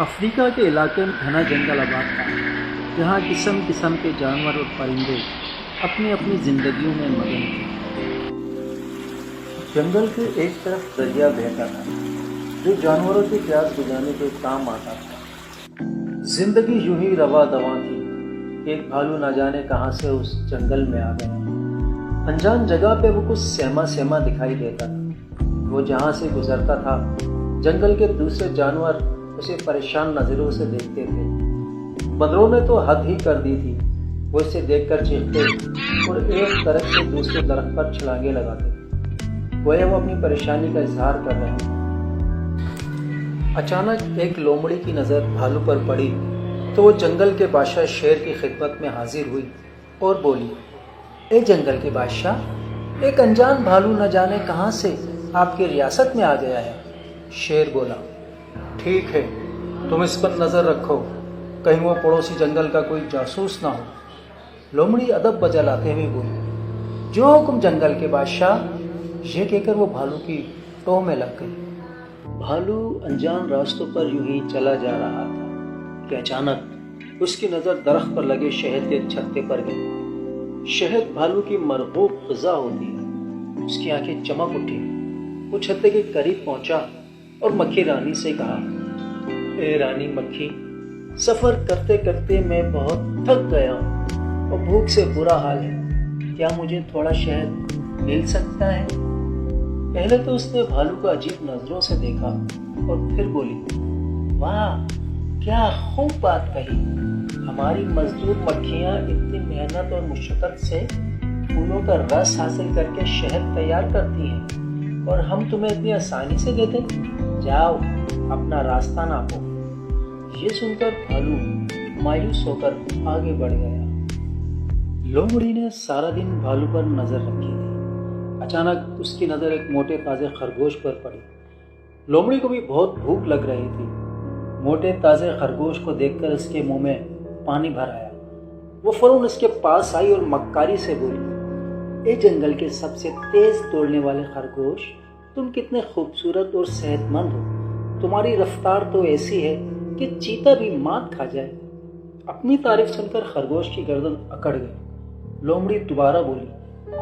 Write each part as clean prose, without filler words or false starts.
افریقہ کے علاقے میں گھنا جنگل آباد تھا، جہاں قسم قسم کے جانور اور پرندے اپنی اپنی زندگیوں میں مگن تھے۔ جنگل کے ایک طرف دریا بہتا تھا جو جانوروں کی پیاس بجھانے کے کام آتا تھا۔ زندگی یوں ہی رواں دواں تھی کہ ایک بھالو نہ جانے کہاں سے اس جنگل میں آ گیا۔ انجان جگہ پہ وہ کچھ سہما سہما دکھائی دیتا تھا۔ وہ جہاں سے گزرتا تھا جنگل کے دوسرے جانور اسے پریشان نظروں سے دیکھتے تھے۔ بندروں نے تو حد ہی کر دی تھی، وہ اسے دیکھ کر چیختے اور ایک درخت سے دوسرے درخت پر چھلانگیں لگاتے، گویا وہ اپنی پریشانی کا اظہار کر رہے ہیں۔ اچانک ایک لومڑی کی نظر بھالو پر پڑی تو وہ جنگل کے بادشاہ شیر کی خدمت میں حاضر ہوئی اور بولی، اے جنگل کے بادشاہ، ایک انجان بھالو نہ جانے کہاں سے آپ کی ریاست میں آ گیا ہے۔ شیر بولا، ٹھیک ہے، تم اس پر نظر رکھو، کہیں وہ پڑوسی جنگل کا کوئی جاسوس نہ ہو۔ لومڑی ادب بجا لاتے ہوئے بولی، جو حکم جنگل کے بادشاہ۔ یہ کہہ کر وہ بھالو کی ٹوہ میں لگ گئی۔ بھالو انجان راستوں پر یوں ہی چلا جا رہا تھا کہ اچانک اس کی نظر درخت پر لگے شہد کے چھتے پر گئی۔ شہد بھالو کی مرغوب غذا ہوتی ہے۔ اس کی آنکھیں چمک اٹھی، وہ چھتے کے قریب پہنچا اور مکھی رانی سے کہا، اے رانی مکھی، سفر کرتے کرتے میں بہت تھک گیا ہوں اور بھوک سے برا حال ہے، کیا مجھے تھوڑا شہد مل سکتا ہے؟ پہلے تو اس نے بھالو کو عجیب نظروں سے دیکھا اور پھر بولی، واہ، کیا خوب بات کہی، ہماری مزدور مکھیاں اتنی محنت اور مشقت سے پھولوں کا رس حاصل کر کے شہد تیار کرتی ہیں اور ہم تمہیں اتنی آسانی سے دیتے، جاؤ اپنا راستہ ناپو۔ یہ سن کر بھالو مایوس ہو کر آگے بڑھ گیا۔ لومڑی نے سارا دن بھالو پر نظر رکھی تھی۔ اچانک اس کی نظر ایک موٹے تازے خرگوش پر پڑی۔ لومڑی کو بھی بہت بھوک لگ رہی تھی۔ موٹے تازے خرگوش کو دیکھ کر اس کے منہ میں پانی بھر آیا۔ وہ فوراً اس کے پاس آئی اور مکاری سے بولی، اے جنگل کے سب سے تیز دوڑنے والے خرگوش، تم کتنے خوبصورت اور صحت مند ہو، تمہاری رفتار تو ایسی ہے کہ چیتا بھی مات کھا جائے۔ اپنی تعریف سن کر خرگوش کی گردن اکڑ گئی۔ لومڑی دوبارہ بولی،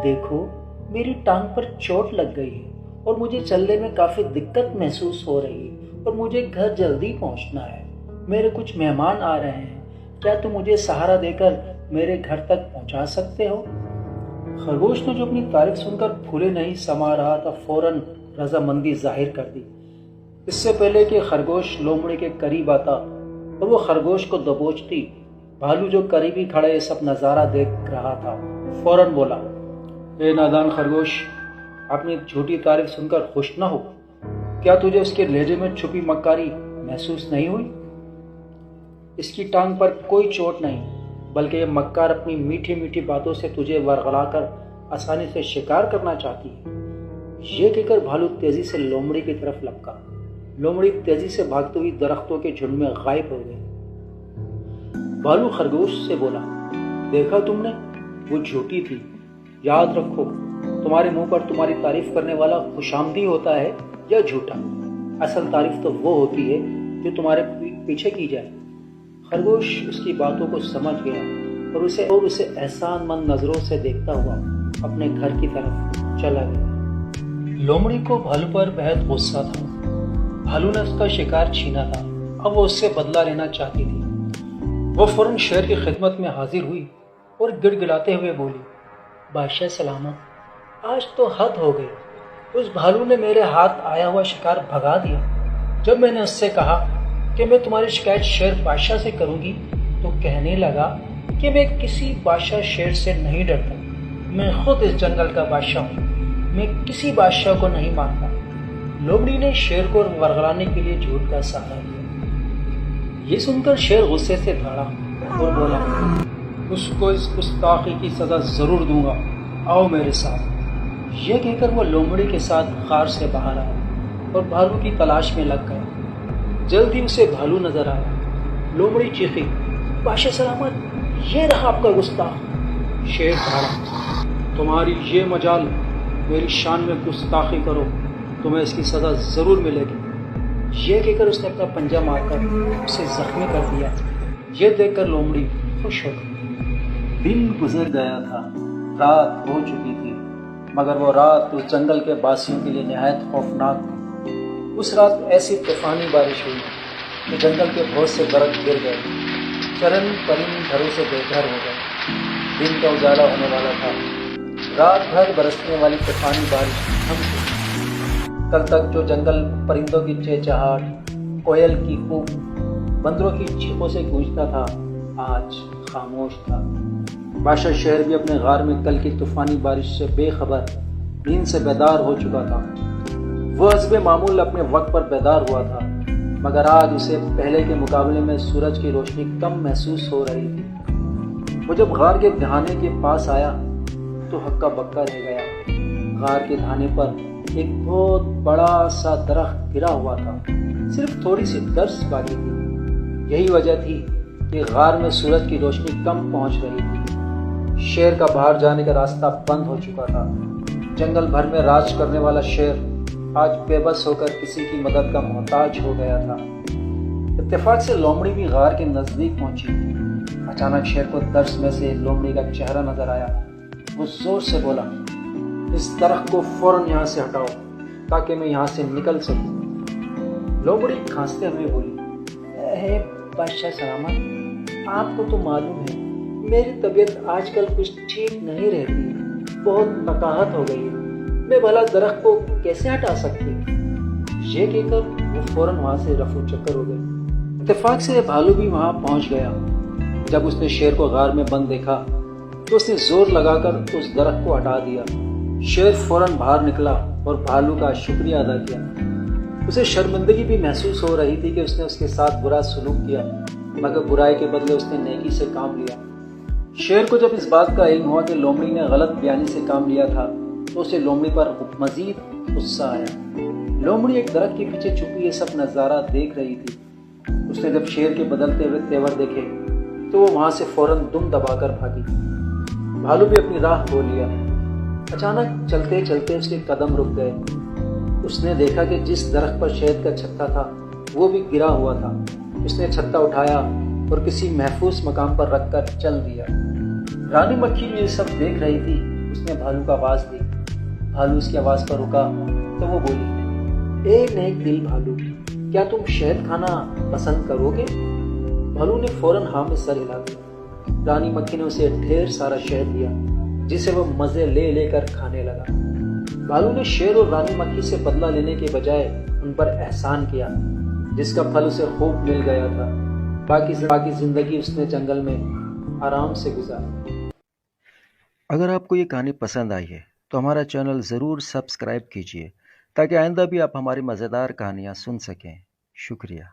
دیکھو میری ٹانگ پر چوٹ لگ گئی ہے اور مجھے چلنے میں کافی دقت محسوس ہو رہی ہے اور مجھے گھر جلدی پہنچنا ہے، میرے کچھ مہمان آ رہے ہیں، کیا تم مجھے سہارا دے کر میرے گھر تک پہنچا سکتے ہو؟ خرگوش نے جو اپنی تعریف سن کر پھولے نہیں سما رہا تھا فوراً رضامندی ظاہر کر دی۔ اس سے پہلے کہ خرگوش لومڑی کے قریب آتا اور وہ خرگوش کو دبوچتی، بھالو جو قریبی کھڑے یہ سب نظارہ دیکھ رہا تھا فوراً بولا، اے نادان خرگوش، اپنی جھوٹی تعریف سن کر خوش نہ ہو، کیا تجھے اس کے لہجے میں چھپی مکاری محسوس نہیں ہوئی؟ اس کی ٹانگ پر کوئی چوٹ نہیں، بلکہ یہ مکار اپنی میٹھی میٹھی باتوں سے تجھے ورغلا کر آسانی سے شکار کرنا چاہتی ہے۔ یہ کہہ کر بھالو تیزی سے لومڑی کی طرف لپکا۔ لومڑی تیزی سے بھاگتے ہوئی درختوں کے جھنڈ میں غائب ہو گئی۔ بھالو خرگوش سے بولا، دیکھا تم نے، وہ جھوٹی تھی، یاد رکھو، تمہارے منہ پر تمہاری تعریف کرنے والا خوش آمدی ہوتا ہے یا جھوٹا، اصل تعریف تو وہ ہوتی ہے جو تمہارے پیچھے کی جائے۔ خرگوش اس کی باتوں کو سمجھ گیا اور اسے احسان مند نظروں سے دیکھتا ہوا اپنے گھر کی طرف چلا گیا۔ لومڑی کو بھالو پر بہت غصہ تھا۔ بھالو نے اس کا شکار چھینا تھا، اب وہ اس سے بدلہ لینا چاہتی تھی۔ وہ فوراً شیر کی خدمت میں حاضر ہوئی اور گڑ گڑاتے ہوئے بولی، بادشاہ سلامت، آج تو حد ہو گئی، اس بھالو نے میرے ہاتھ آیا ہوا شکار بھگا دیا۔ جب میں نے اس سے کہا کہ میں تمہاری شکایت شیر بادشاہ سے کروں گی تو کہنے لگا کہ میں کسی بادشاہ شیر سے نہیں ڈرتا، میں خود اس جنگل کا بادشاہ ہوں، میں کسی بادشاہ کو نہیں مانتا۔ لومڑی نے شیر کو ورغلانے کے لیے جھوٹ کا سہارا دیا۔ یہ سن کر شیر غصے سے دھاڑا اور بولا، اس کو اس گستاخی کی سزا ضرور دوں گا، آؤ میرے ساتھ۔ یہ کہہ کر وہ لومڑی کے ساتھ غار سے باہر آیا اور بھالو کی تلاش میں لگ گیا۔ جلد ہی اسے بھالو نظر آیا۔ لومڑی چیخی، بادشاہ سلامت، یہ رہا آپ کا گستاخ۔ شیر دھاڑا، تمہاری یہ مجال، میری شان میں گستاخی کرو، تمہیں اس کی سزا ضرور ملے گی۔ یہ کہہ کر اس نے اپنا پنجہ مار کر اسے زخمی کر دیا۔ یہ دیکھ کر لومڑی خوش ہو گئی۔ دن گزر گیا تھا، رات ہو چکی تھی، مگر وہ رات اس جنگل کے باسیوں کے لیے نہایت خوفناک تھی۔ اس رات ایسی طوفانی بارش ہوئی کہ جنگل کے بہت سے درخت گر گئے، چرند پرند گھروں سے بے گھر ہو گئے۔ دن کا اجالا ہونے والا تھا، رات بھر برسنے والی طوفانی بارش تھم گئی۔ کل تک جو جنگل پرندوں کی چہچہاٹ، کوئل کی کوک، بندروں کی چیخوں سے گونجتا تھا، آج خاموش تھا۔ بادشاہ شہر بھی اپنے غار میں کل کی طوفانی بارش سے بے خبر نیند سے بیدار ہو چکا تھا۔ وہ حسب معمول اپنے وقت پر بیدار ہوا تھا، مگر آج اسے پہلے کے مقابلے میں سورج کی روشنی کم محسوس ہو رہی تھی۔ وہ جب غار کے دہانے کے پاس آیا تو ہکا بکا رہ گیا۔ غار کے دہانے پر ایک بہت بڑا سا درخت گرا ہوا تھا، صرف تھوڑی سی درس باقی تھی۔ یہی وجہ تھی کہ غار میں سورج کی روشنی کم پہنچ رہی تھی۔ شیر کا باہر جانے کا راستہ بند ہو چکا تھا۔ جنگل بھر میں راج کرنے والا شیر آج بے بس ہو کر کسی کی مدد کا محتاج ہو گیا تھا۔ اتفاق سے لومڑی بھی غار کے نزدیک پہنچی۔ اچانک شیر کو درس میں سے لومڑی کا چہرہ نظر آیا۔ وہ زور سے بولا، اس درخت کو فوراً یہاں سے ہٹاؤ تاکہ میں یہاں سے نکل سکوں۔ لومڑی کھانستے ہوئے بولی، اے بادشاہ سلامت، آپ کو تو معلوم ہے میری طبیعت آج کل کچھ ٹھیک نہیں رہتی، بہت نکاہت ہو گئی ہے، میں بھلا درخت کو کیسے ہٹا سکتی؟ یہ کہہ کر وہ فوراً وہاں سے رفو چکر ہو گئے۔ اتفاق سے بھالو بھی وہاں پہنچ گیا۔ جب اس نے شیر کو غار میں بند دیکھا تو اس نے زور لگا کر اس درخت کو ہٹا دیا۔ شیر فوراً باہر نکلا اور بھالو کا شکریہ ادا کیا۔ اسے شرمندگی بھی محسوس ہو رہی تھی کہ اس نے اس کے ساتھ برا سلوک کیا، مگر برائی کے بدلے اس نے نیکی سے کام لیا۔ شیر کو جب اس بات کا علم ہوا کہ لومڑی نے غلط بیانی سے کام لیا تھا تو اسے لومڑی پر مزید غصہ آیا۔ لومڑی ایک درخت کے پیچھے چھپی یہ سب نظارہ دیکھ رہی تھی۔ اس نے جب شیر کے بدلتے ہوئے تیور دیکھے تو وہ وہاں سے فوراً دم دبا کر بھاگی۔ بھالو بھی اپنی راہ کھو لیا۔ اچانک چلتے چلتے اس کے قدم رک گئے۔ اس نے دیکھا کہ جس درخت پر شہد کا چھتا تھا وہ بھی گرا ہوا تھا۔ اس نے چھتا اٹھایا اور کسی محفوظ مقام پر رکھ کر چل دیا۔ رانی مکھی بھی یہ سب دیکھ رہی تھی۔ اس نے بھالو کا آواز دی۔ بھالو اس کی آواز پر رکا تو وہ بولی، اے نیک دل بھالو، کیا تم شہد کھانا پسند کرو گے؟ بھالو نے فوراً ہاں میں سر ہلا دیا۔ رانی مکھی نے اسے ڈھیر سارا شہد دیا جسے وہ مزے لے لے کر کھانے لگا۔ بھالو نے شیر اور رانی مکھی سے بدلہ لینے کے بجائے ان پر احسان کیا، جس کا پھل اسے خوب مل گیا تھا۔ باقی زندگی اس نے جنگل میں آرام سے گزاری۔ اگر آپ کو یہ کہانی پسند آئی ہے تو ہمارا چینل ضرور سبسکرائب کیجیے تاکہ آئندہ بھی آپ ہماری مزیدار کہانیاں سن سکیں۔ شکریہ۔